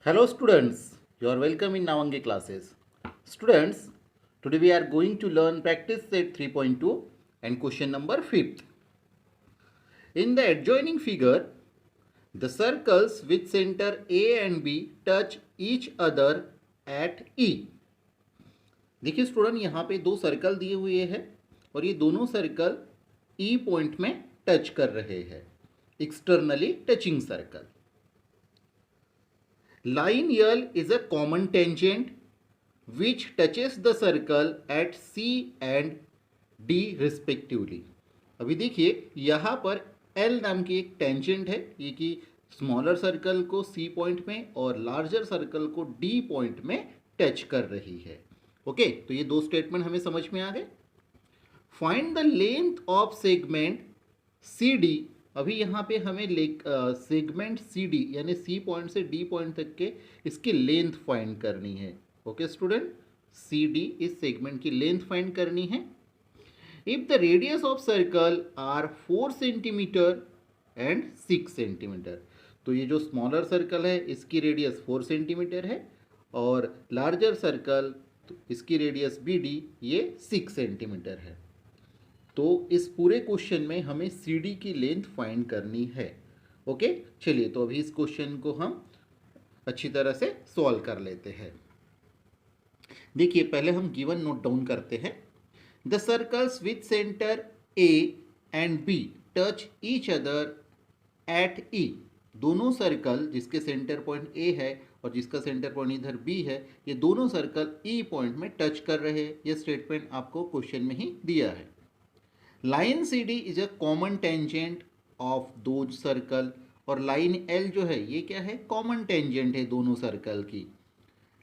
Hello students, you are welcome in Navangi classes. Students, today we are going to learn practice set 3.2 and question number 5th. In the adjoining figure, the circles with center A and B touch each other at E. देखिए student यहाँ पे दो circle दिए हुए हैं और ये दोनों सर्कल E पॉइंट में टच कर रहे हैं, externally touching circle. Line L is a common tangent which touches the circle at C and D respectively. अभी देखिए यहाँ पर L नाम की एक टेंजेंट है, ये कि स्मॉलर सर्कल को C पॉइंट में और लार्जर सर्कल को D पॉइंट में टच कर रही है. ओके, तो ये दो स्टेटमेंट हमें समझ में आ गए. Find the length of segment CD. अभी यहाँ पे हमें सेगमेंट सी डी यानी सी पॉइंट से डी पॉइंट तक के इसकी लेंथ फाइंड करनी है. ओके स्टूडेंट, सी डी इस सेगमेंट की लेंथ फाइंड करनी है. If the radius of circle are 4 centimetre and 6 centimetre, तो ये जो स्मॉलर सर्कल है इसकी रेडियस 4 सेंटीमीटर है और लार्जर सर्कल इसकी रेडियस बी डी ये 6 सेंटीमीटर है. तो इस पूरे क्वेश्चन में हमें सी डी की लेंथ फाइंड करनी है. ओके, चलिए तो अभी इस क्वेश्चन को हम अच्छी तरह से सॉल्व कर लेते हैं. देखिए पहले हम गिवन नोट डाउन करते हैं. The circles with centre A and B touch each other at E. दोनों सर्कल जिसके सेंटर पॉइंट ए है और जिसका सेंटर पॉइंट इधर बी है, ये दोनों सर्कल ई पॉइंट में टच कर रहे हैं. ये स्टेटमेंट आपको क्वेश्चन में ही दिया है. Line C D is a common tangent of दो सर्कल और लाइन एल जो है ये क्या है, कॉमन टेंजेंट है दोनों सर्कल की.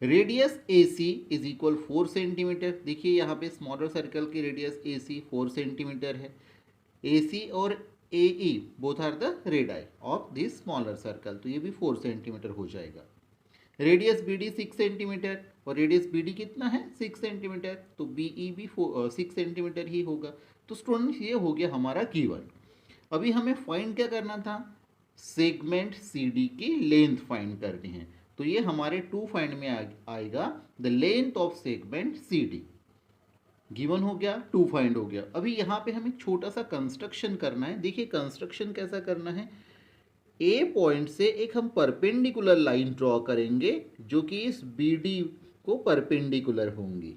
Radius A C is equal 4 centimetre. देखिए यहाँ पे स्मॉलर सर्कल की रेडियस ए सी 4 सेंटीमीटर है. ए सी और A E both are the radii of this smaller circle, तो ये भी 4 सेंटीमीटर हो जाएगा. रेडियस बी डी 6 सेंटीमीटर और रेडियस बी डी कितना है 6 सेंटीमीटर, तो बी ई भी 6 सेंटीमीटर ही होगा. तो स्टूडेंट्स ये हो गया हमारा गिवन. अभी हमें फाइंड क्या करना था, सेगमेंट सी डी की लेंथ फाइंड करनी है. तो ये हमारे टू फाइंड में आएगा the length of segment C D. Given हो गया, टू फाइंड हो गया. अभी यहाँ पे हमें छोटा सा कंस्ट्रक्शन करना है. देखिए कंस्ट्रक्शन कैसा करना है, ए पॉइंट से एक हम परपेंडिकुलर लाइन ड्रॉ करेंगे जो कि इस बी डी को परपेंडिकुलर होंगी,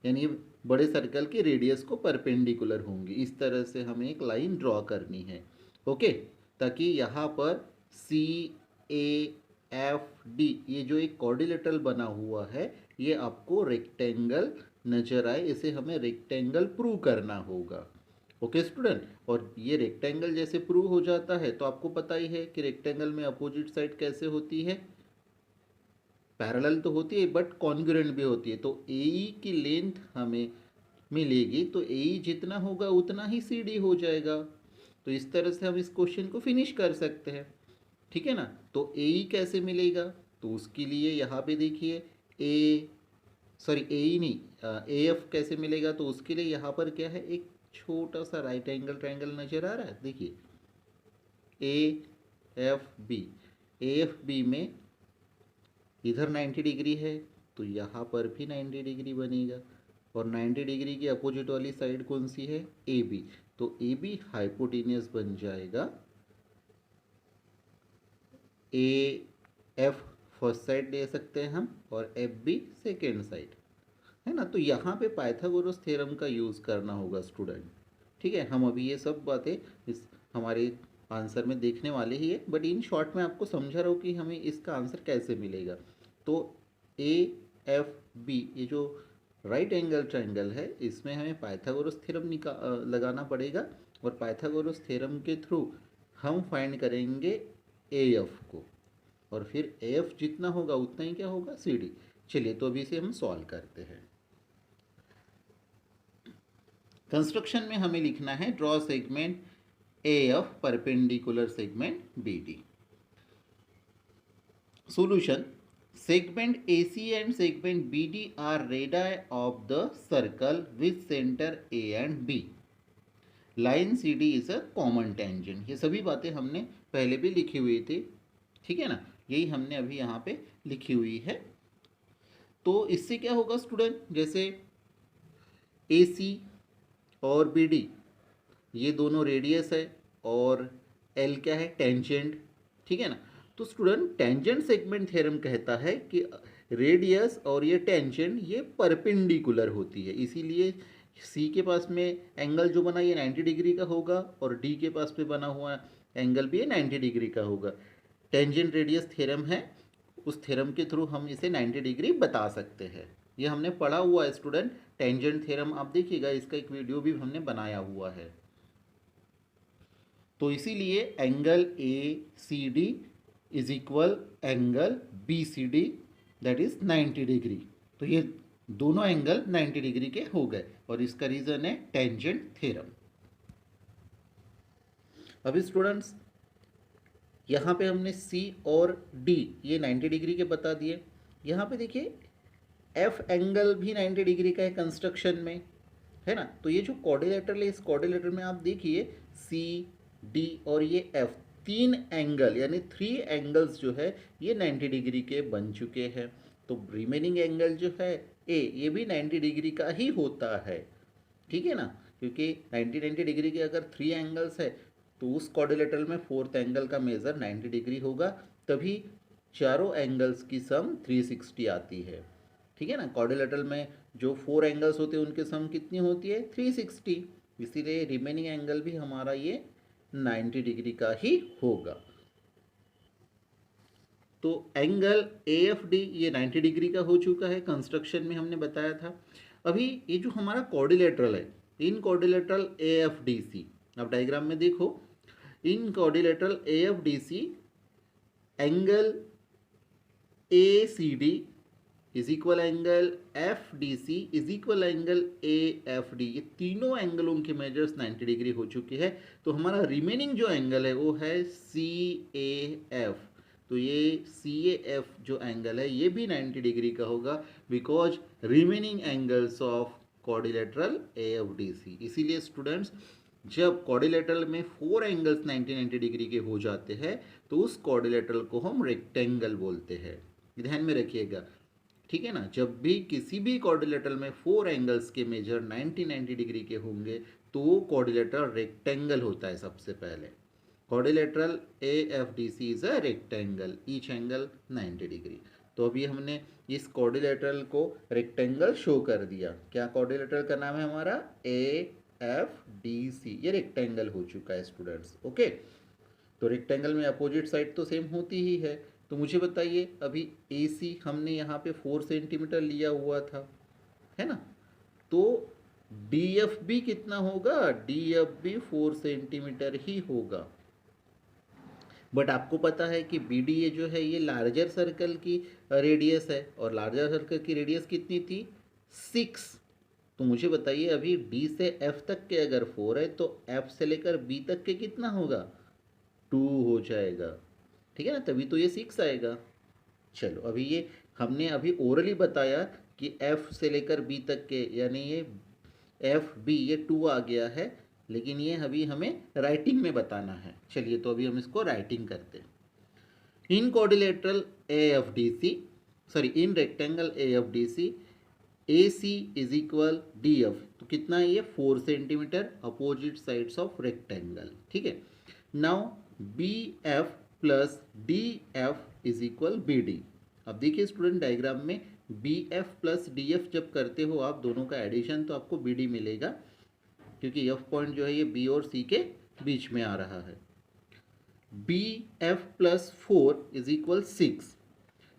यानी बड़े सर्कल की रेडियस को परपेंडिकुलर होंगी. इस तरह से हमें एक लाइन ड्रॉ करनी है. ओके, ताकि यहाँ पर सी ए एफ डी ये जो एक क्वाड्रिलेटरल बना हुआ है ये आपको रेक्टेंगल नजर आए. इसे हमें रेक्टेंगल प्रूव करना होगा. ओके स्टूडेंट, और ये रेक्टेंगल जैसे प्रूव हो जाता है तो आपको पता ही है कि रेक्टेंगल में अपोजिट साइड कैसे होती है, पैरेलल तो होती है बट कॉन्ग्रुएंट भी होती है. तो ए ई की लेंथ हमें मिलेगी तो ए ई जितना होगा उतना ही सी डी हो जाएगा. तो इस तरह से हम इस क्वेश्चन को फिनिश कर सकते हैं. ठीक है ना. तो ए ई कैसे मिलेगा, तो उसके लिए यहाँ पे देखिए ए ई नहीं ए एफ कैसे मिलेगा, तो उसके लिए यहाँ पर क्या है, एक छोटा सा राइट एंगल ट्रायंगल नजर आ रहा है. देखिए ए एफ बी में इधर 90 डिग्री है तो यहाँ पर भी 90 डिग्री बनेगा और 90 डिग्री की अपोजिट वाली साइड कौन सी है, ए बी. तो ए बी हाइपोटेनियस बन जाएगा. ए एफ फर्स्ट साइड ले सकते हैं हम और एफ बी सेकेंड साइड, है ना. तो यहाँ पे पाइथागोरस थ्योरम का यूज़ करना होगा स्टूडेंट. ठीक है, हम अभी ये सब बातें इस हमारे आंसर में देखने वाले ही है, बट इन शॉर्ट में आपको समझा रहा हूँ कि हमें इसका आंसर कैसे मिलेगा. तो ए एफ बी ये जो राइट एंगल ट्रायंगल है इसमें हमें पाइथागोरस थ्योरम लगाना पड़ेगा और पाइथागोरस थ्योरम के थ्रू हम फाइंड करेंगे ए एफ को और फिर ए एफ जितना होगा उतना ही क्या होगा, सी डी. चलिए तो अभी से हम सॉल्व करते हैं. कंस्ट्रक्शन में हमें लिखना है draw segment A F perpendicular segment B D. Solution, segment AC and segment BD are radii of the circle with center A and B. Line CD is a common tangent. ये सभी बातें हमने पहले भी लिखी हुई थी. ठीक है ना. यही हमने अभी यहाँ पे लिखी हुई है। तो इससे क्या होगा स्टूडेंट, जैसे ए सी और बी डी ये दोनों रेडियस है और एल क्या है, टेंजेंट, ठीक है ना। तो स्टूडेंट टेंजेंट सेगमेंट थ्योरम कहता है कि रेडियस और ये टेंजेंट ये परपेंडिकुलर होती है, इसीलिए सी के पास में एंगल जो बना ये 90 डिग्री का होगा और डी के पास में बना हुआ एंगल भी ये 90 डिग्री का होगा। टेंजेंट रेडियस थ्योरम है, उस थ्योरम के थ्रू हम इसे 90 डिग्री बता सकते हैं। ये हमने पढ़ा हुआ है स्टूडेंट, टेंजेंट थ्योरम आप देखिएगा, इसका एक वीडियो भी हमने बनाया हुआ है। तो इसीलिए angle A C D is equal angle B C D, that is 90 degree. तो ये दोनों एंगल 90 डिग्री के हो गए और इसका रीजन है टेंजेंट थ्योरम। अभी स्टूडेंट्स यहाँ पे हमने सी और डी ये 90 डिग्री के बता दिए। यहाँ पे देखिए एफ एंगल भी 90 डिग्री का है कंस्ट्रक्शन में, है ना। तो ये जो क्वाड्रिलेटरल है, इस क्वाड्रिलेटरल में आप देखिए सी डी और ये एफ, तीन एंगल यानी 3 एंगल्स जो है ये 90 डिग्री के बन चुके हैं। तो रिमेनिंग एंगल जो है ए, ये भी 90 डिग्री का ही होता है, ठीक है ना, क्योंकि 90 डिग्री के अगर 3 एंगल्स है तो उस क्वाड्रिलेटरल में फोर्थ एंगल का मेजर 90 डिग्री होगा, तभी चारों एंगल्स की सम 360 आती है, ठीक है ना। क्वाड्रिलेटरल में जो 4 एंगल्स होते हैं उनकी सम कितनी होती है, 360, इसीलिए रिमेनिंग एंगल भी हमारा ये 90 डिग्री का ही होगा। तो एंगल ए एफ डी ये 90 डिग्री का हो चुका है, कंस्ट्रक्शन में हमने बताया था। अभी ये जो हमारा क्वाड्रिलेटरल है, in quadrilateral A F D C, अब डायग्राम में देखो, in quadrilateral A F D C angle A C D is equal angle F D C is equal angle A F D, ये तीनों एंगलों के मेजर्स 90 डिग्री हो चुके हैं। तो हमारा रिमेनिंग जो एंगल है वो है सी ए एफ। तो ये सी ए एफ जो एंगल है ये भी 90 डिग्री का होगा, because remaining angles of quadrilateral A F D C. इसीलिए स्टूडेंट्स जब क्वाड्रिलेटरल में 4 एंगल्स 90 डिग्री के हो जाते हैं तो उस क्वाड्रिलेटरल को हम रेक्टेंगल बोलते हैं, ध्यान में रखिएगा, ठीक है ना। जब भी किसी भी क्वाड्रिलेटरल में 4 एंगल्स के मेजर 90 डिग्री के होंगे तो वो क्वाड्रिलेटरल रेक्टेंगल होता है सबसे पहले। Quadrilateral A F D C is a rectangle, each angle 90 degree. तो अभी हमने इस क्वाड्रिलेटरल को रेक्टेंगल शो कर दिया। क्या क्वाड्रिलेटरल का नाम है हमारा, ए एफ डी सी, ये रेक्टेंगल हो चुका है स्टूडेंट्स, ओके। तो रेक्टेंगल में अपोजिट साइड तो सेम होती ही है। तो मुझे बताइए अभी ए सी हमने यहाँ पे 4 सेंटीमीटर लिया हुआ था, है ना, तो डी एफ भी कितना होगा, डी एफ भी 4 सेंटीमीटर ही होगा। बट आपको पता है कि बी डी ए जो है ये लार्जर सर्कल की रेडियस है और लार्जर सर्कल की रेडियस कितनी थी, 6। तो मुझे बताइए अभी डी से एफ तक के अगर 4 है तो एफ से लेकर बी तक के कितना होगा, 2 हो जाएगा, ठीक है ना, तभी तो ये 6 आएगा। चलो अभी ये हमने अभी ओरली बताया कि एफ से लेकर बी तक के यानी ये एफ बी ये 2 आ गया है, लेकिन ये अभी हमें राइटिंग में बताना है। चलिए तो अभी हम इसको राइटिंग करते हैं। In quadrilateral A F D C, sorry in rectangle A F D C, A C is equal D F, तो कितना है ये 4 centimetre, opposite sides of rectangle, ठीक है। Now B F plus D F is equal B D. अब देखिए student diagram में B F plus D F जब करते हो आप दोनों का एडिशन तो आपको बी डी मिलेगा, क्योंकि एफ पॉइंट जो है ये बी और सी के बीच में आ रहा है। B F plus 4 is equal 6।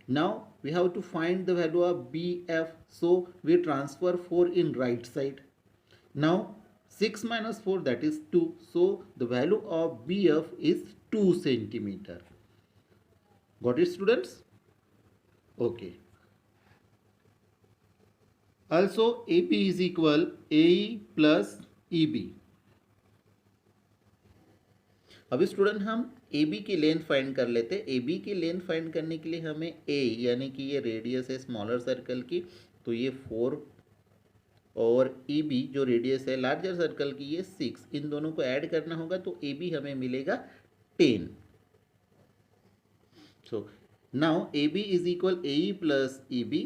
Now we have to find the value of BF, so we transfer 4 in right side. Now 6 minus 4 that is 2, so the value of BF is 2 centimeter. Got it students? Okay. Also AP is equal AE plus EB. अभी student हम A B की length find कर लेते हैं। A B की length find करने के लिए हमें ए यानी कि ये रेडियस है स्मॉलर सर्कल की, तो ये 4 और ई बी जो रेडियस है लार्जर सर्कल की ये 6, इन दोनों को ऐड करना होगा तो ए बी हमें मिलेगा 10। So now A B is equal A E plus E B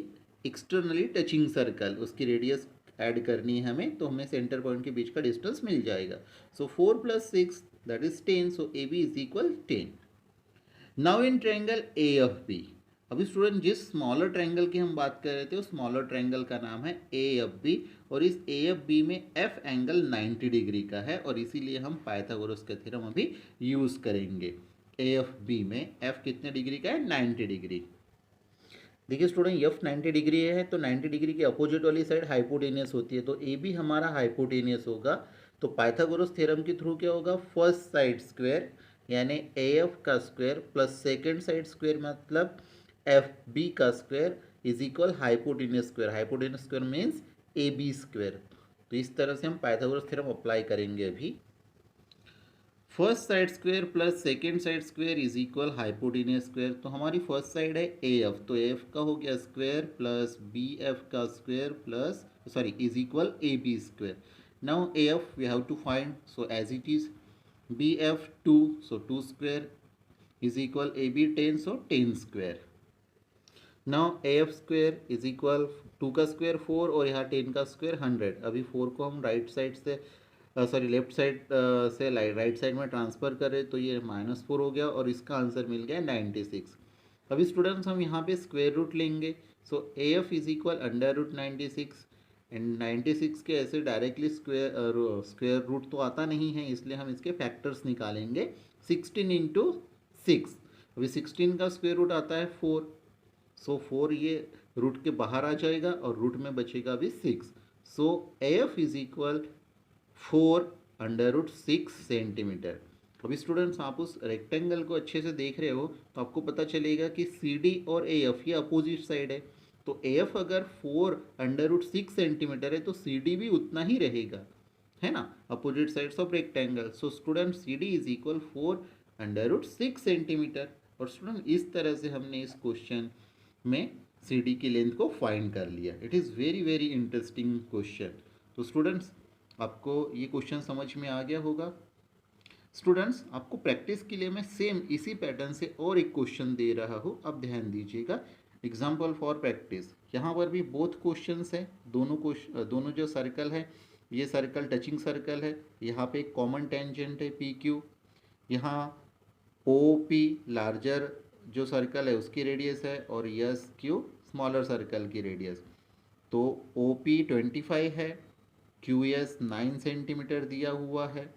externally touching circle, उसकी रेडियस ऐड करनी है हमें, तो हमें सेंटर पॉइंट के बीच का डिस्टेंस मिल जाएगा. So 4 + 6 that is 10. So A B is equal 10. Now in triangle A F B, अभी स्टूडेंट जिस स्मॉलर ट्रायंगल की हम बात कर रहे थे उस स्मॉलर ट्रायंगल का नाम है ए एफ बी, और इस ए एफ बी में एफ एंगल 90 डिग्री का है, और इसीलिए हम पाइथागोरस का थ्योरम अभी यूज़ करेंगे. ए एफ बी में एफ कितने डिग्री का है? 90 डिग्री. देखिए स्टूडेंट, एफ 90 डिग्री है तो 90 डिग्री की अपोजिट वाली साइड हाइपोटेनियस होती है, तो ए बी हमारा हाइपोटेनियस होगा. तो पाइथागोरस थ्योरम के थ्रू क्या होगा? फर्स्ट साइड स्क्वायर यानी ए एफ का square plus second side square मतलब एफ बी का square is equal hypotenuse square. Hypotenuse square means A B square. तो इस तरह से हम पाइथागोरस थ्योरम अप्लाई करेंगे अभी. First side square plus second side square is equal hypotenuse square. तो हमारी फर्स्ट साइड है ए एफ, तो ए एफ का हो गया स्क्वायर प्लस बी एफ का square plus sorry is equal A B square. Now A F we have to find, so as it is B F 2, so 2 square is equal A B 10, so 10 square. Now A F square is equal 2 का square 4 और यहाँ 10 का square 100. अभी 4 को हम right side से sorry left side से right side में ट्रांसफ़र करें तो ये -4 हो गया और इसका आंसर मिल गया 96. अभी स्टूडेंट्स हम यहाँ पे स्क्वायर रूट लेंगे. So A F is equal √96 and 96 के ऐसे डायरेक्टली स्क्वायर रूट तो आता नहीं है, इसलिए हम इसके फैक्टर्स निकालेंगे. 16 × 6, अभी 16 का स्क्वायर रूट आता है 4, सो 4 ये रूट के बाहर आ जाएगा और रूट में बचेगा अभी 6. So A F is equal 4√6 centimetre. अभी स्टूडेंट्स आप उस रेक्टेंगल को अच्छे से देख रहे हो तो आपको पता चलेगा कि सी डी और ए एफ ये अपोजिट साइड है. तो ए एफ अगर 4√6 सेंटीमीटर है तो सी डी भी उतना ही रहेगा, है ना, opposite sides of rectangle. So student C D is equal 4√6 centimetre. और स्टूडेंट इस तरह से हमने इस क्वेश्चन में सी डी की लेंथ को फाइंड कर लिया. It is very very interesting question. तो स्टूडेंट्स आपको ये क्वेश्चन समझ में आ गया होगा. स्टूडेंट्स आपको प्रैक्टिस के लिए मैं सेम इसी पैटर्न से और एक क्वेश्चन दे रहा हूँ, अब ध्यान दीजिएगा. एग्जाम्पल फॉर प्रैक्टिस, यहाँ पर भी बोथ क्वेश्चंस है. दोनों जो सर्कल है, ये सर्कल टचिंग सर्कल है, यहाँ पे एक कॉमन टेंजेंट है पी क्यू, यहाँ ओ पी लार्जर जो सर्कल है उसकी रेडियस है और यस क्यू स्मॉलर सर्कल की रेडियस. तो ओ पी 25 है, क्यू एस 9 सेंटीमीटर दिया हुआ है.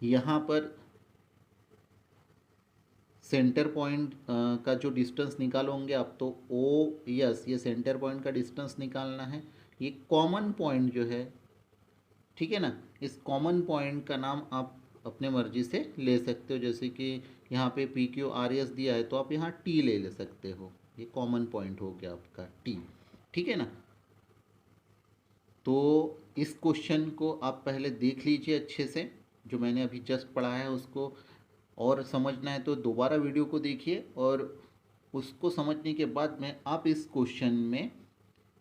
यहाँ पर सेंटर पॉइंट का जो डिस्टेंस निकालोगे आप, तो ओ यस ये सेंटर पॉइंट का डिस्टेंस निकालना है. ये कॉमन पॉइंट जो है, ठीक है ना, इस कॉमन पॉइंट का नाम आप अपने मर्जी से ले सकते हो. जैसे कि यहाँ पे पी क्यू आर एस दिया है तो आप यहाँ टी ले सकते हो. ये कॉमन पॉइंट हो गया आपका टी, ठीक है ना. तो इस क्वेश्चन को आप पहले देख लीजिए अच्छे से, जो मैंने अभी जस्ट पढ़ा है उसको, और समझना है तो दोबारा वीडियो को देखिए, और उसको समझने के बाद में आप इस क्वेश्चन में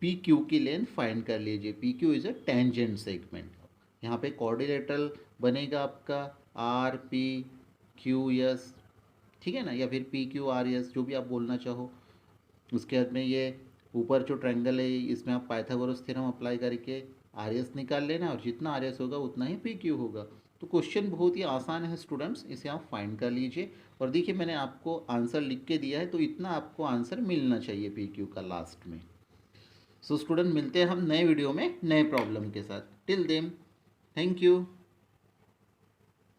पी क्यू की लेंथ फाइंड कर लीजिए. P Q is a tangent segment. यहाँ पे कोऑर्डिनेटर बनेगा आपका आर पी क्यू एस, ठीक है ना, या फिर पी क्यू आर एस जो भी आप बोलना चाहो. उसके बाद में ये ऊपर जो ट्रायंगल है इसमें आप पाइथागोरस थ्योरम अप्लाई करके आर एस निकाल लेना, और जितना आर एस होगा उतना ही पी क्यू होगा. तो क्वेश्चन बहुत ही आसान है स्टूडेंट्स, इसे आप फाइंड कर लीजिए. और देखिए मैंने आपको आंसर लिख के दिया है, तो इतना आपको आंसर मिलना चाहिए पी क्यू का लास्ट में. सो स्टूडेंट मिलते हैं हम नए वीडियो में नए प्रॉब्लम के साथ. Till then thank you.